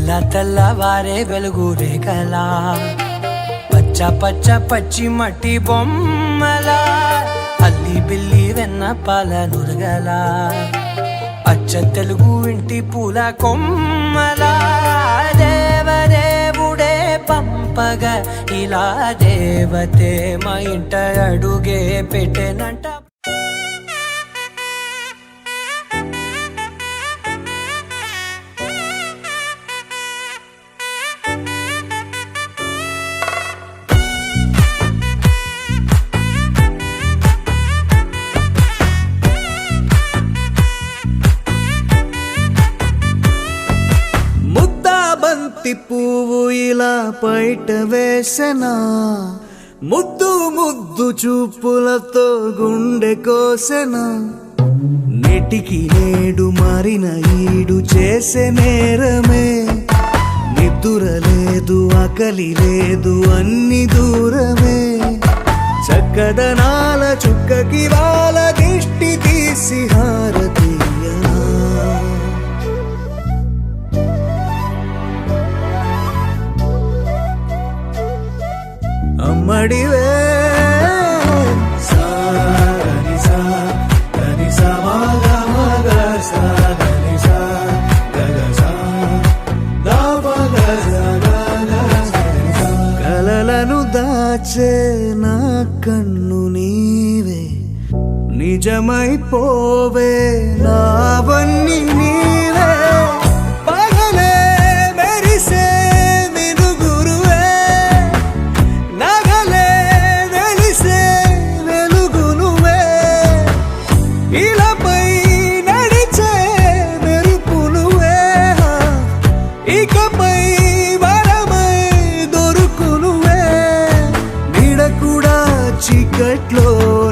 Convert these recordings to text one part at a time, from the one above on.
తెల్లవారే వెలుగు రేఖలా పచ్చ పచ్చ పచ్చి మట్టి బొమ్మలా అల్లి బిల్లి వెన్న పాల నురగలా అచ్చ తెలుగు ఇంటి పూల కొమ్మలా దేవదేవుడే పంపగా ఇలా దేవతే మా ఇంట అడుగే పెట్టెనంట. పువ్వు ఇలా బయట వేసెనా ముద్దు ముద్దు చూపులతో గుండె కోసెనా నెటికి నేడు మారిన ఈడు చేసే నేరమే నిద్దుర లేదు ఆకలి లేదు అన్ని దూరమే చక్కదనాల చుక్కకి వాళ్ళ దిష్టి తీసి హారతీయనా అమ్మడివే కలలను దాచే నా కన్ను నీవే నిజమైపోవే నావన్నీ నీవే పగలే మెరిసే చీకట్లో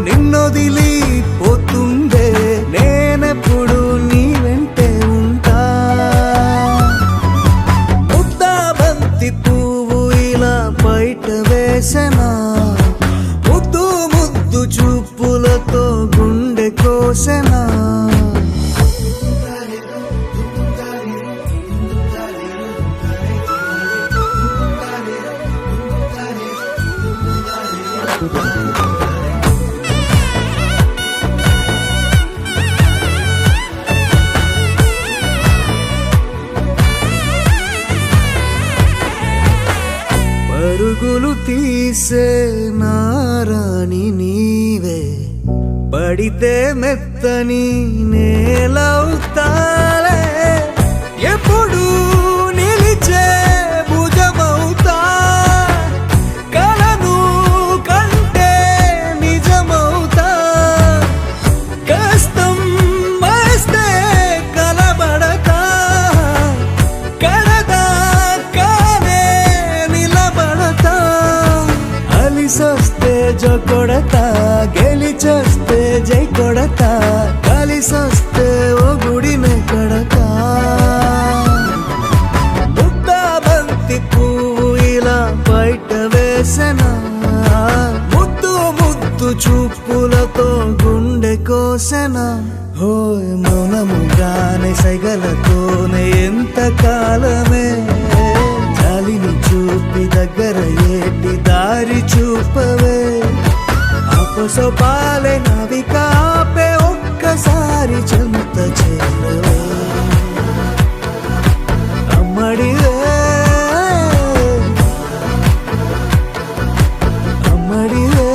నిన్నొదిలి పోతుందే నేనెప్పుడు నీ వెంటే ఉంటా ముద్దా బంతి పువ్వు ఇలా బయట వేసెనా ముద్దు ముద్దు చూపులతో గుండె కోసెనా పరుగులు తీసే నారాణి నీవే పడితే మెత్తని నేలవుతాలే ఎప్పుడు నిలిచే భుజమవుతా కలను కంటే నిజమవుతా కష్టం వస్తే కలబడతా కడదాకానే నిలబడతా అలిసొస్తే జో కొడతా గెలిచొస్తే జై కొడతా కలిసొస్తే ఓ గుడినే కడతా ముద్దా బంతి పువ్వు ఇలా బయట వేసెనా ముద్దు ముద్దు చూపులతో గుండె కోసెనా హోయ్ మౌనముగానే సైగలతోనే ఎంత కాలమే జాలిని చూపి దగ్గర ఏటి దారి చూపవే అపసోపాలే నవిక ఆపే ఒక్కసారి చెంత చేరవే అమ్మడివే అమ్మడివే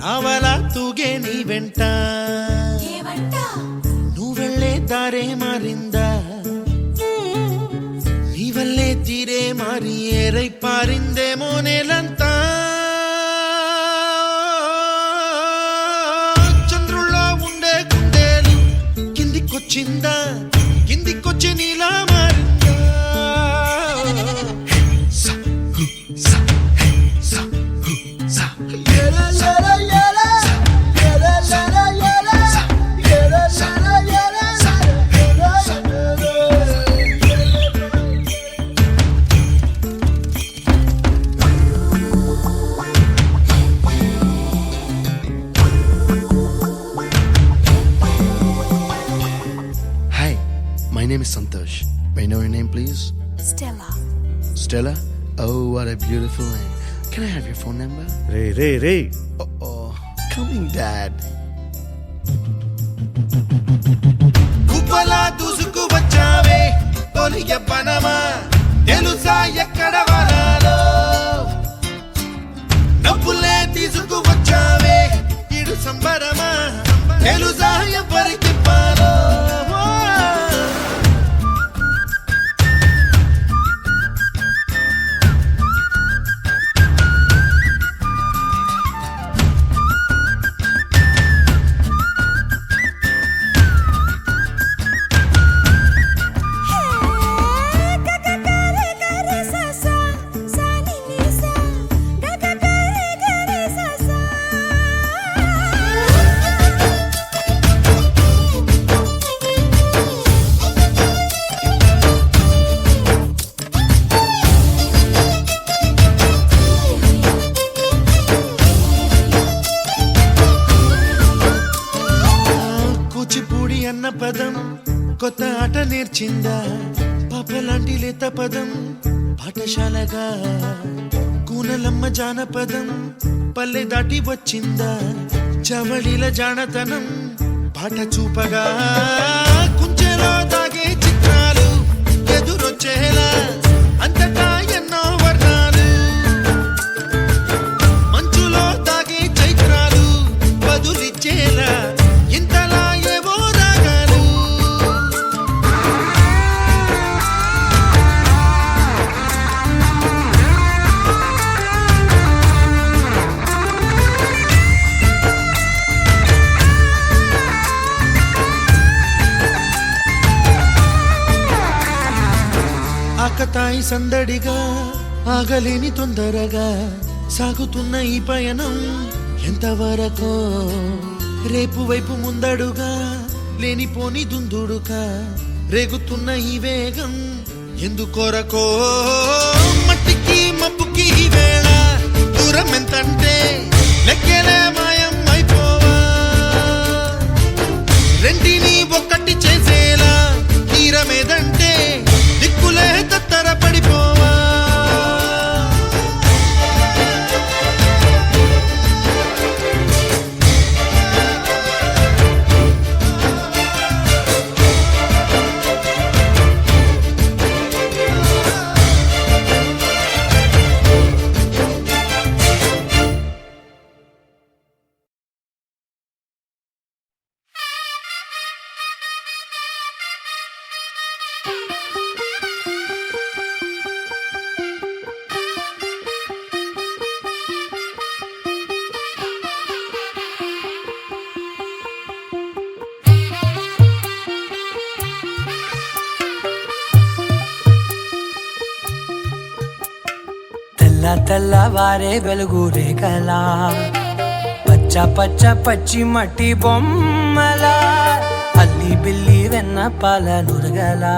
నావలా తూగే నీ వెంట నువ్వెళ్ళే దారే మారిందా నీ వల్లే తీరే మారి ఏరై పారిందేమో నేలంతా చంద్రుల్లో ఉండే కుందేలు కిందికొచ్చిందా కిందికొచ్చి నీలా మారిందా సా, హు, సా, హే, సా, హు, సా. Hi, my name is Santosh. May I know your name, please? Stella. Stella? Oh, what a beautiful name. Can I have your phone number? Ray Oh, coming, Dad. కుప్పలా దూసుకు వచ్చావే తొలియ పనమా తెలుసా ఎక్కడ వరాలో నవ్వులే తీసుకు వచ్చావే ఇడు సంబరమా తెలుసా ఎవరికి పాలో కూచిపూడి అన్న పదం కొత్త ఆట నేర్చిందా పాపలాంటి లేత పదం పాఠశాలగా కూనలమ్మ జానపదం పల్లె దాటి వచ్చిందా చవళిల జానతనం పాట చూపగా కుంచెలో దాగే చిత్రాలు ఎదురొచ్చేలా అంతటా ఎన్నో వర్ణాలు మంచులో దాగే చైత్రాలు బదులిచ్చేలా ఇంతలా ఏవో రాగాలు ఆకతాయి సందడిగా ఆగలేని తొందరగా సాగుతున్న ఈ పయనం ఎంతవరకో రేపు వైపు ముందడుగా లేనిపోని దుందుడుగా రేగుతున్న ఈ వేగం ఎందుకొరకో మట్టికి మబ్బుకి ఈ వేళ దూరం ఎంతంటే లెక్కలే మాయం అయిపోవా రెంటిని ఒక్కటి చేసేలా తీరమేదంటే దిక్కులే తత్తర పడిపోవా తెల్లవారే వెలుగు రేఖలా పచ్చ పచ్చ పచ్చి మట్టి బొమ్మలా అల్లి బిల్లి వెన్న పాల నురగలా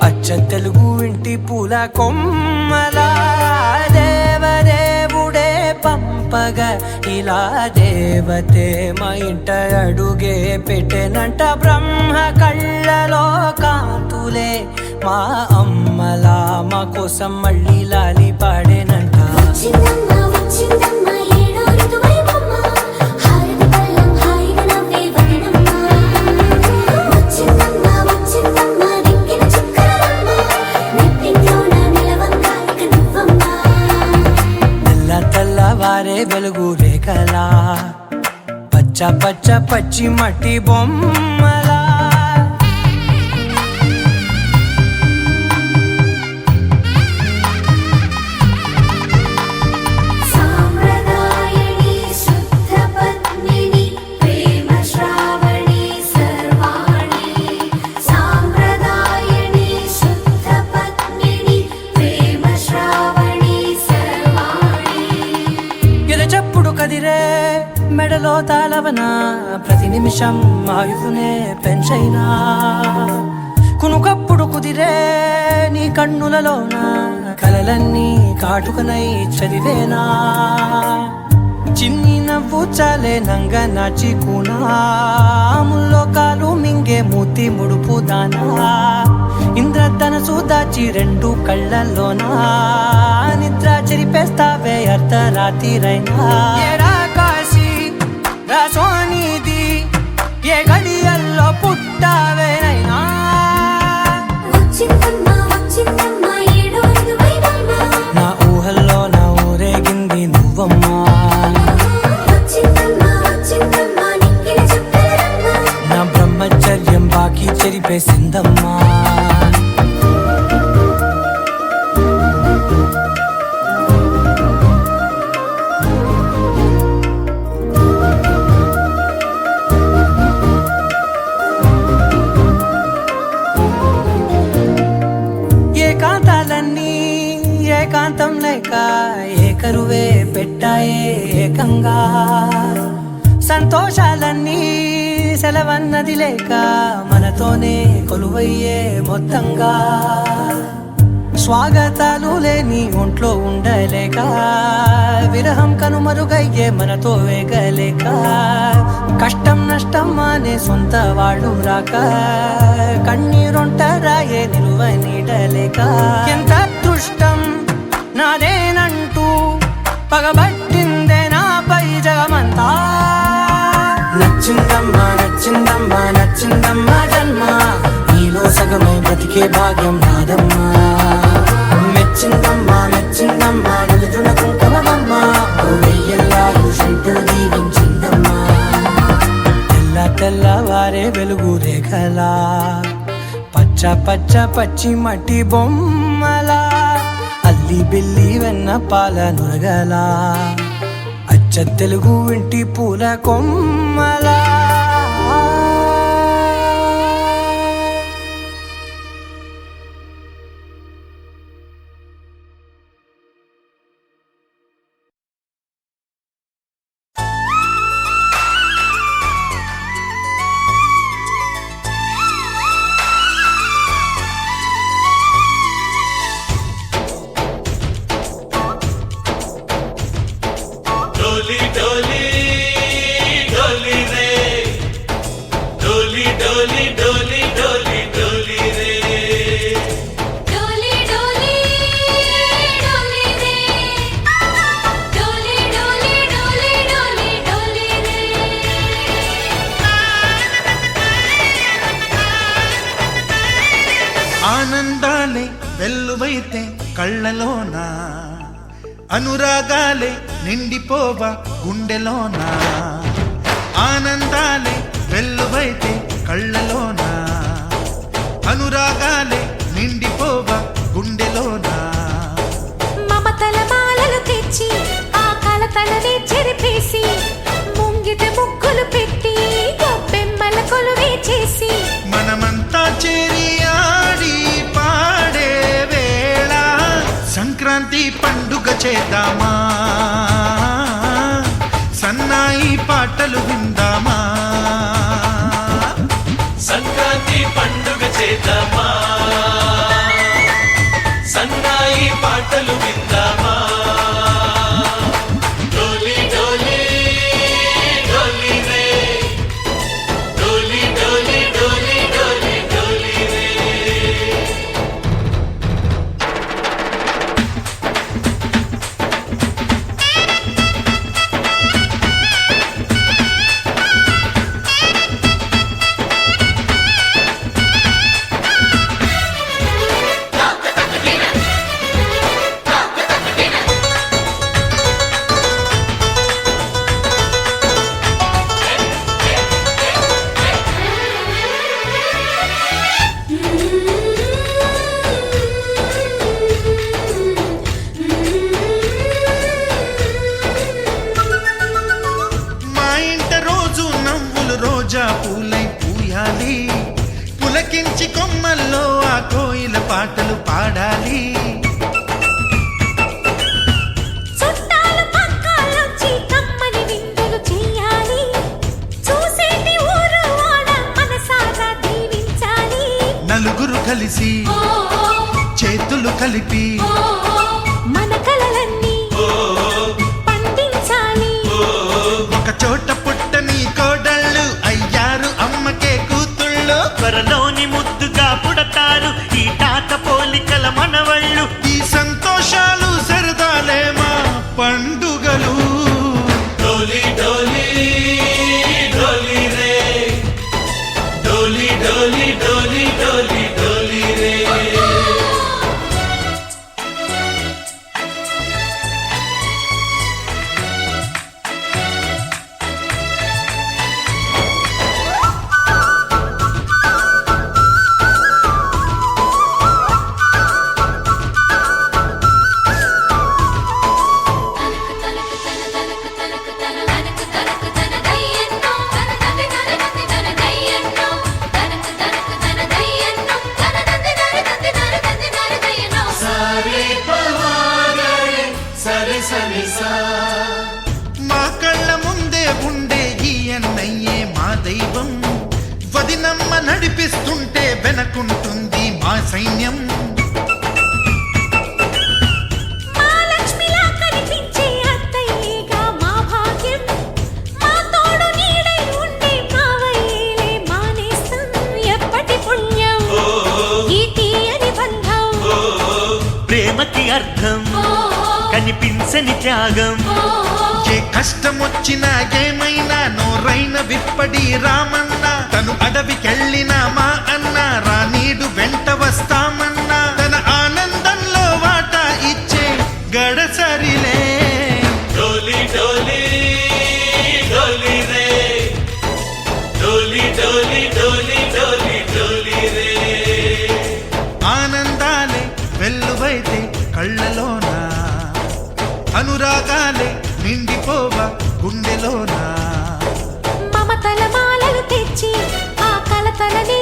అచ్చ తెలుగు ఇంటి పూల కొమ్మలా దేవదేవుడే పంపగా ఇలా దేవతే మా ఇంట అడుగే పెట్టెనంట బ్రహ్మ కళ్ళలో కాంతులే మా అమ్మలా మా కోసం మళ్ళీ లాలి పాడేనంట తెల్లవారే వెలుగు రేఖల రేఖలా పచ్చ పచ్చ పచ్చి మట్టి బొమ్మలా సాంప్రదాయని శుద్ధ పద్మిని ప్రేమ శ్రావణి సర్వాణి సాంప్రదాయని శుద్ధ పద్మిని ప్రేమ శ్రావణి సర్వాణి ఎరచప్పుడు కదిరే మెడలో తాళవన ప్రతి నిమిషం ఆయుధునే పెంచైనా కునుకప్పుడు కుదిరే నీ కన్నులలోన కలలన్నీ కాటుకనై చదివేనా చిన్ని నవ్వు చాలే నంగ నాచి కూనాముల్లో కాలు మింగే మూతి ముడుపు దానా ఇంద్రధనసు దాచి రెండు కళ్ళల్లోనా నిద్ర చెరిపేస్తావే అర్ధరాత్రిరైనా ఏరా కాశీ రా సోనిది ఏ గడియల్లో పుట్టావేనైనా వచ్చిందమ్మ ఏడో ఐదు వైవమ్మ నా ఊహల్లో నా ఊరేగింది నువ్వమ్మా వచ్చిందమ్మ నిక్కిన చుక్కలమ్మ నా బ్రహ్మచర్యం బాకీ చెరిపేసిందమ్మా ఏకాంతాలన్నీ ఏకాంతం లేక ఏకరువే పెట్టాయే ఏకంగా సంతోషాలన్నీ సెలవన్నది లేక మనతోనే కొలువయ్యే మొత్తంగా స్వాగతాలు లేని ఒంట్లో ఉండలేక విరహం కనుమరుగయ్యే మనతో వేగలేక కష్టం నష్టం అనే సొంత వాళ్ళు రాక కన్నీరొంటరాయే నిలువ నీడలేక ఎంత దుష్టం నాదేనంటూ పగబట్టిందే నాపై జగమంతా నచ్చిందమ్మా నచ్చిందమ్మా నచ్చిందమ్మా జన్మ నీలో సగమై బ్రతికే భాగ్యం నాదమ్మా మెచ్చిందమ్మా మెచ్చిందమ్మా నిలుచున కుంకుమమ్మా వెయ్యల్లాలు శంకులు దీవించిందమ్మా తెల్ల తెల్లవారే వెలుగు రేఖలా పచ్చ పచ్చ పచ్చి మట్టి బొమ్మలా అల్లి బిల్లి వెన్న పాల నురగలా అచ్చ తెలుగు ఇంటి పూల కొమ్మలా डोली डोली डोली रे डोली डोली डोली डोली डोली रे डोली डोली डोली रे डोली डोली डोली डोली डोली रे ఆనందాలే వెల్లువైతే కళ్ళలోనా అనురాగాలే నిండిపోవ గుండెలోనా ఆనందాలే వెల్లువైతే కళ్ళలోనా అనురాగాలే నిండిపోవ గుండెలోనా మమతల మాలలు తెచ్చి ఆ కలతలనే చెరిపేసి ముంగిట ముగ్గులు పెట్టి గొప్పెమ్మల కొలువే చేసి మనమంతా చేరి ఆడి పాడే వేళ సంక్రాంతి పండుగ చేద్దామా సన్నాయి పాటలు విందామా సంక్రాంతి పండుగ చేద్దామా సన్నాయి పాటలు విందామా డోలి డోలి డోలి రే డోలి డోలి డోలి డోలి డోలి రే రోజా పూలై పూయాలి, పులకించి కొమ్మల్లో ఆ కోయిల పాటలు పాడాలి. చుట్టాలు పక్కాలొచ్చి కమ్మని విందులు చెయ్యాలి. చూసేటి ఊరు వాడ మనసారా దీవించాలి. నలుగురు కలిసి చేతులు కలిపి మన కలలన్నీ పండించాలి. ఒక చోట పుట్టని కోడళ్ళు అయ్యారు అమ్మకే కూతుళ్ళు. త్వరలోని ముద్దుగా పుడతారు ఈ తాత పోలికల మనవళ్ళు. ఈ సంతోషాలు సరదాలే మా పండుగలు. డోలి డోలి డోలి రే, డోలి డోలి డోలి డోలి డోలి రే. మా కళ్ళ ముందే ఉండే ఈ అన్నయ్యే మా దైవం. వదినమ్మ నడిపిస్తుంటే వెనకుంటుంది మా సైన్యం. మహాలక్ష్మిలా కనిపించే అత్తయ్యేగా మా భాగ్యం. మా తోడు నీడై ఉండే మావయ్యేలే మానేస్తం. ఎప్పటి పుణ్యం ఈ తీయని బంధం. ప్రేమకి అర్థం కనిపించని త్యాగం. ఏ కష్టం వచ్చినా ఏమైనా నోరైన విప్పడి రామన్నా. తను అడవికెళ్ళినా మా అన్న రానీడు వెంట వస్తామన్నా. తన ఆనందంలో వాటా ఇచ్చే గడసరిలే. డోలి డోలి డోలి రే, డోలి డోలి డోలి డోలి డోలి రే. ఆనందాలే వెల్లువైతే కళ్ళలోన, అనురాగాలే నిండిపోవ గుండెలోనా. మమతల మాలలు తెచ్చి ఆ కలతలని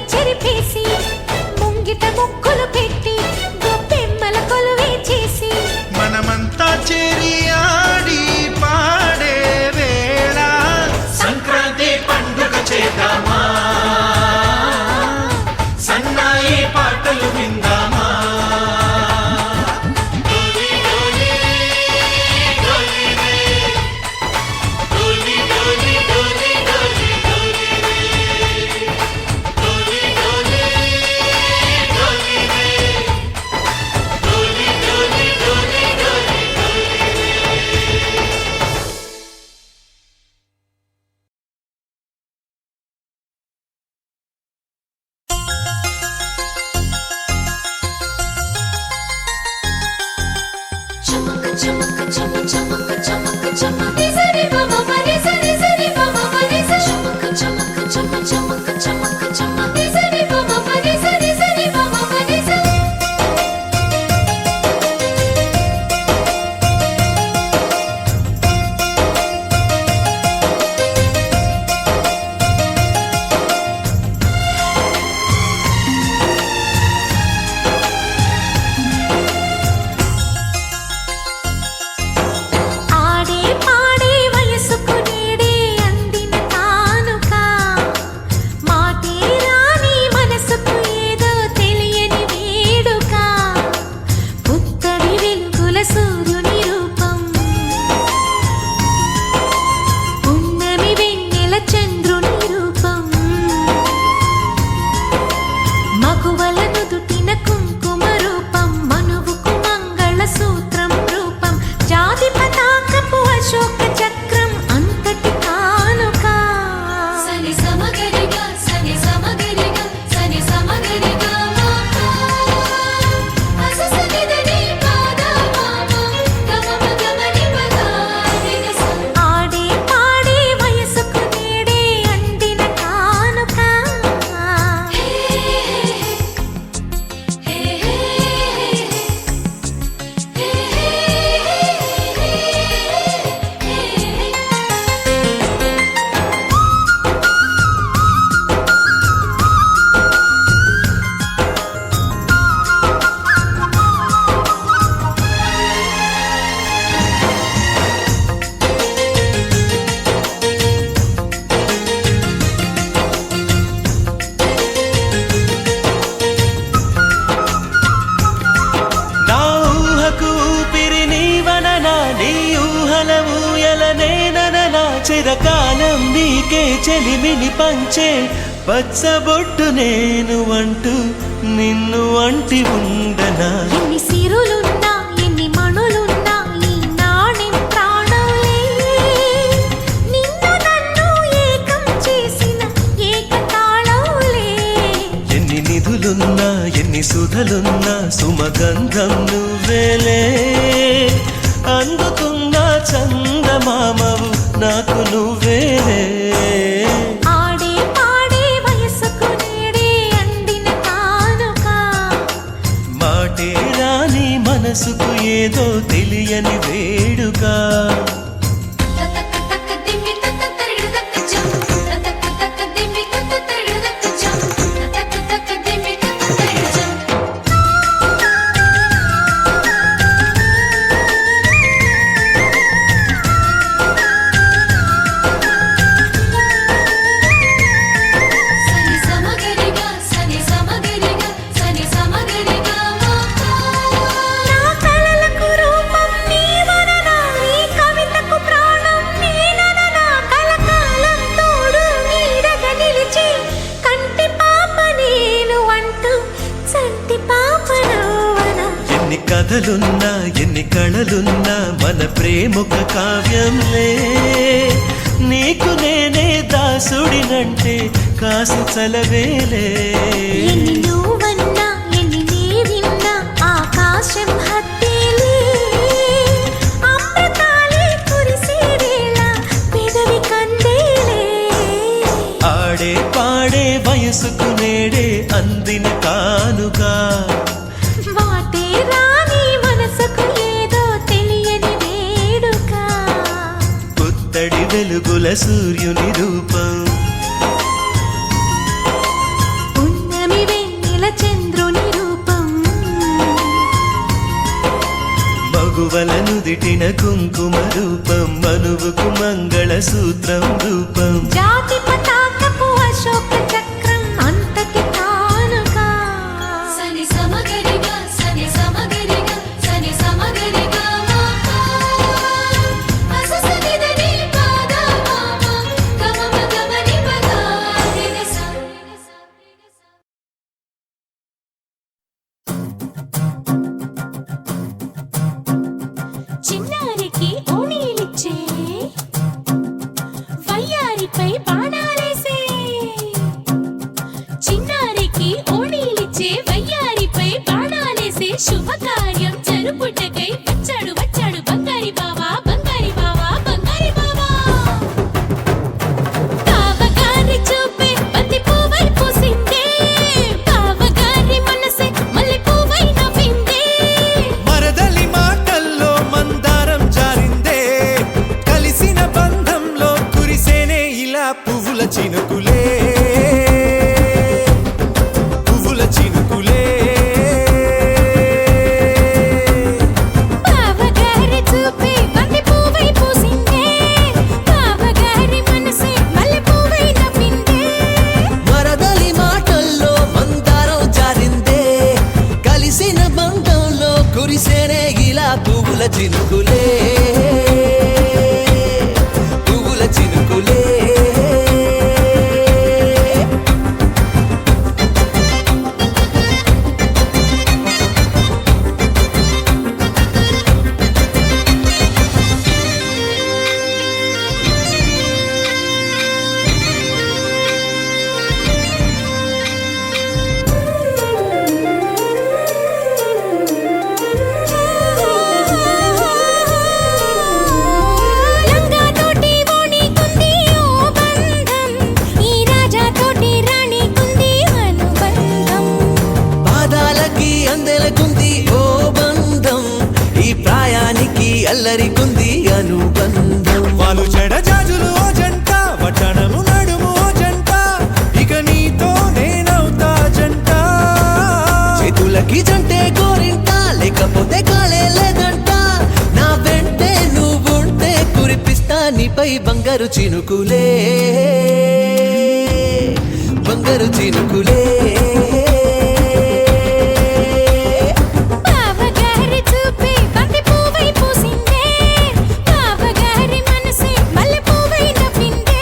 నీకే చెలిమిని పంచే పచ్చబొట్టు నేను అంటూ నిన్ను అంటి ఉండనా ఎన్ని సిరులున్నా ఎన్ని మణులున్నా ఈ నాణెం ప్రాణంలే నిన్ను నన్ను ఏకం చేసిన ఏకతాళంలే ఎన్ని నిధులున్నా ఎన్ని సుధలున్నా సుమగంధం నువ్వేలే అందుకున్న చందమామవు నాకు నువ్వేలే ఆడే పాడే వయసుకు నేడే అందిన కానుక మాటే రాని మనసుకు ఏదో తెలియని వేడుక తతక తక దిమ్మి తత తరిడు తక జం తతక తక దిమ్మి తత తరిడు తక జం తతక తక దిమ్మి తత తరిడు జం సని సమగరిగా సని సమగరిగా మా నా కలలకు రూపం నీవననా నీ కవితకు ప్రాణం నేనననా కలకాలం తోడు నీడగా నిలిచి కంటి పాప నేను అంటూ చంటి పాప నవ్వనా ఎన్ని కథలున్నా ఎన్ని కళలున్నా మన ప్రేమొక కావ్యంలే నీకు నేనే దాసుడినంటే కాసు చలవేలే ఎన్ని నువ్వన్నా ఎన్ని నీవిన్నా ఆకాశం హత్తేలే అమృతాలే కురిసే వేళ పెదవి కందేలే ఆడే పాడే వయసుకు నేడే అందిన కానుక వాటే రాని మనసుకు ఏదో తెలియని వేడుక పుత్తడి వెలుగుల సూర్యుని రూపం పున్నమి వెన్నెల చంద్రుని రూపం మగువల నుదిటిన కుంకుమ రూపం మనువుకు మంగళ సూత్రం రూపం జాతి పతాకపు అశోక చక్రం అంతటి కానుక సని సమగరిగా సని సమగరిగా సని సమగరిగా మా అససనిదని పాద మామ గమమ గమని పద నిస చిన్నారికి ఓణీలిచ్చే వయ్యారిపై బాణాలేసే చిన్నారికి ఓణీలిచ్చే వయ్యారిపై బాణాలేసే శుభకార్యం జరుపుటకై వచ్చాడు వచ్చాడు బంగారి బావా బంగారి బావా బంగారి బావా బావగారి చూపే బంతి పువ్వై పూసిందే బావగారి మనసే మల్లె పువ్వై నవ్విందే మరదలి మాటల్లో మందారం జారిందే కలిసిన బంధంలో కురిసేనే ఇలా పువ్వుల చినుకులే పువ్వుల చినుకులే బావగారి చూపే బంతి పువ్వై పూసిందే బావగారి మనసే మల్లె పువ్వై నవ్విందే మరదలి మాటల్లో మందారం జారిందే కలిసిన బంధంలో కురిసేనే ఇలా పువ్వుల చినుకులే పువ్వుల చినుకులే లంగా తోటి ఓణి కుంది ఓ బంధం ఈ రాజా తోటి రాణి కుంది అనుబంధం పాదాలకి అందెలకుంది ఓ బంధం ఈ ప్రాయానికి అల్లరికుంది అనుబంధం వాళ్ళు చెడజాజులు ఓ జంట వటనము నడుము ఓ జంట ఇక నీతో నేనవుతా జంట చేతులకి జంటే గోరింట లేకపోతే కాలే లేదంట నా వెంటే నువ్వుంటే కురిపిస్తా నీపై బంగారు చినుకులే బంగారు చినుకులే బావగారి చూపే బంతి పువ్వై పూసిందే బావగారి మనసే మల్లె పువ్వై నవ్విందే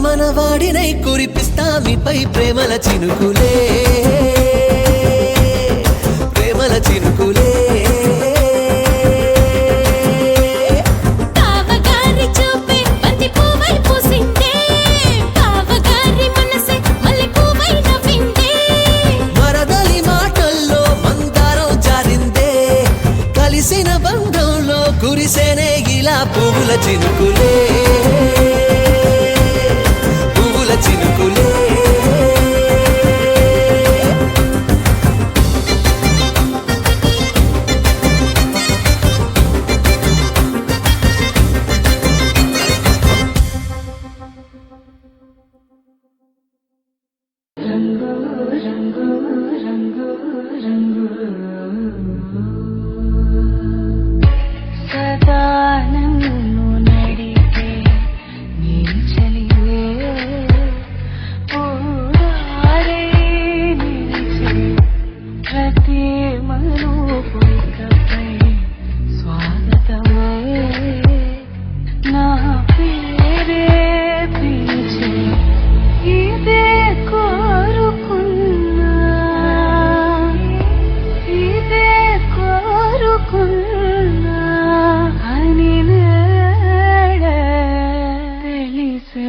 మనవాడినై కురిపిస్తా మీపై ప్రేమల చినుకులే ప్రేమల చినుకులే కావగారి చూపే బంతి పువ్వై పూసిందే కావగారి మనసే మల్లె పువ్వై నవ్విందే మరదలి మాటల్లో మందారం జారిందే కలిసిన బంధంలో కురిసేనే ఇలా పువ్వుల చినుకులే పువ్వుల చినుకులే సదా నన్ను నడిపే నీ చలివే ఊరారే నిలిచే ప్రతి మనోపుకపై స్వాగతమే నా పేరే పిలిచే ఇదే కోరుకున్నా ఇదే కోరుకున్నా అని తెలిసే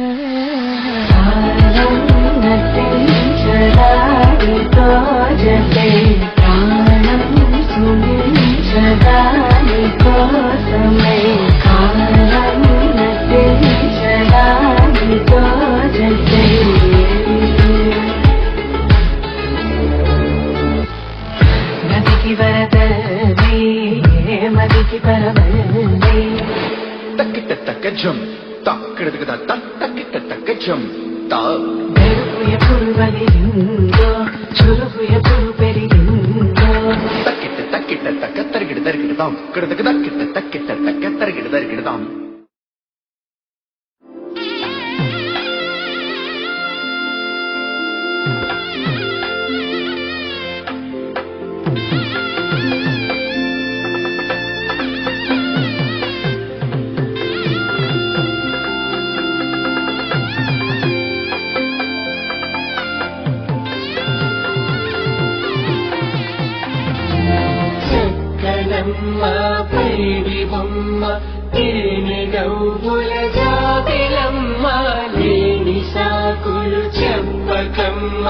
నటించడానితో జతే ప్రాణం సుమించడాని కోసమై కాలం నటించడానితో జతే నదికి వరదల్లి మదికి పరవల్లి తక్కిట తక్కజం తక్కిడతక తక్కిట తక్కజం తా మెరుపు ఎప్పుడు వదిలిందో చురుకు ఎప్పుడు పెరిగిందో తక్కిట తక్కిట తక్క తరిగిడ తరిగిడదాం కిడతక తక్కిట తక్కిట తక్క తరిగిడ తరిగిడదాం చెక్కలమ్మ పైడి బొమ్మ తేనె నవ్వుల జాబిలమ్మ లేని సాకులు చెప్పకమ్మ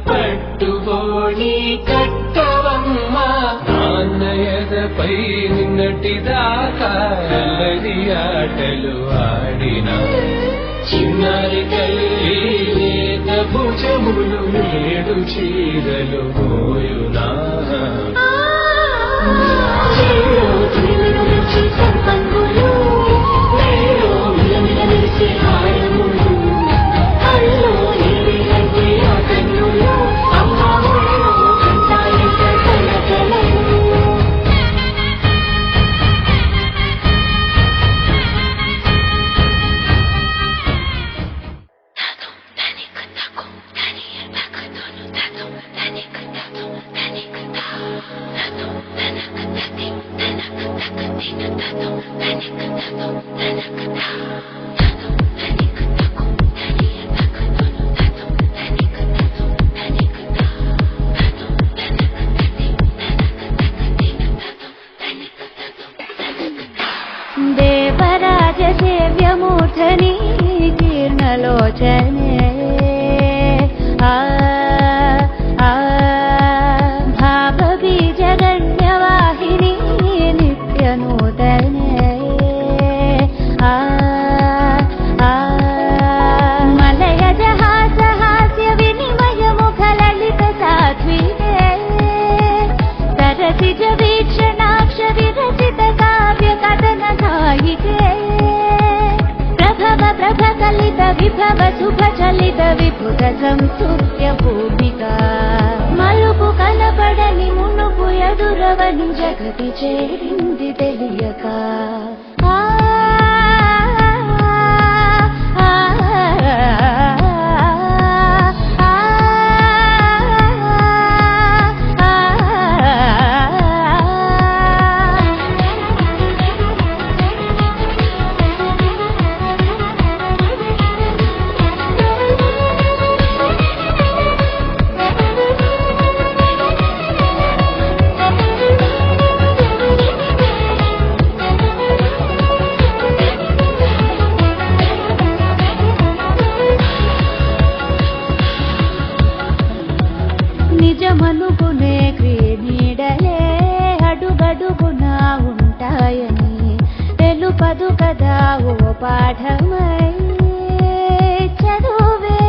పట్టుబోని కట్టవమ్మ నాన్నయదపై నిన్నటిదాకా అల్లరి ఆటలు ఆడిన చిన్నారి తల్లి లేత భుజములు నేడు చీరలు మోయునా సంపంగులు మేలో మిలమిలమిలిసే హారములు అల్లో నీళ్ళంటి ఆ కన్నులు అమ్మ ఊళ్ళో కంటాయంట కలకలలు దేవరాజ సేవ్యమూర్ధని జీర్ణలోచనే భావబీజగణ్యవాహిని నిత్యనూతనే మలయజహాసహాస్య వినిమయముఖలలిత సాధ్వినే సరసిజ వీక్షణాక్ష విరచిత కావ్య కథన సాయికే ప్రభవ ప్రభ కలిత విభవ శుభ చలిత విభుత సంస్తుత్య భూమిక మలుపు కనపడని మునుపు ఎదురవని జగతి చేరింది తెలియక నిత్యమనుకునే క్రీనీడలే అడుగడుగునా ఉంటాయని తెలుపదు కదా ఓ పాఠమై చదువే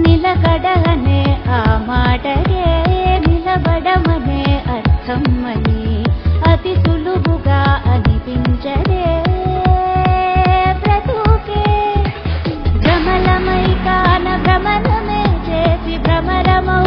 నిలకడనే ఆ మాటగే నిలబడమనే అర్థమని అతి సులువుగా అనిపించదే బ్రతుకే భ్రమలమై కాన భ్రమణమే చేసి భ్రమరమౌ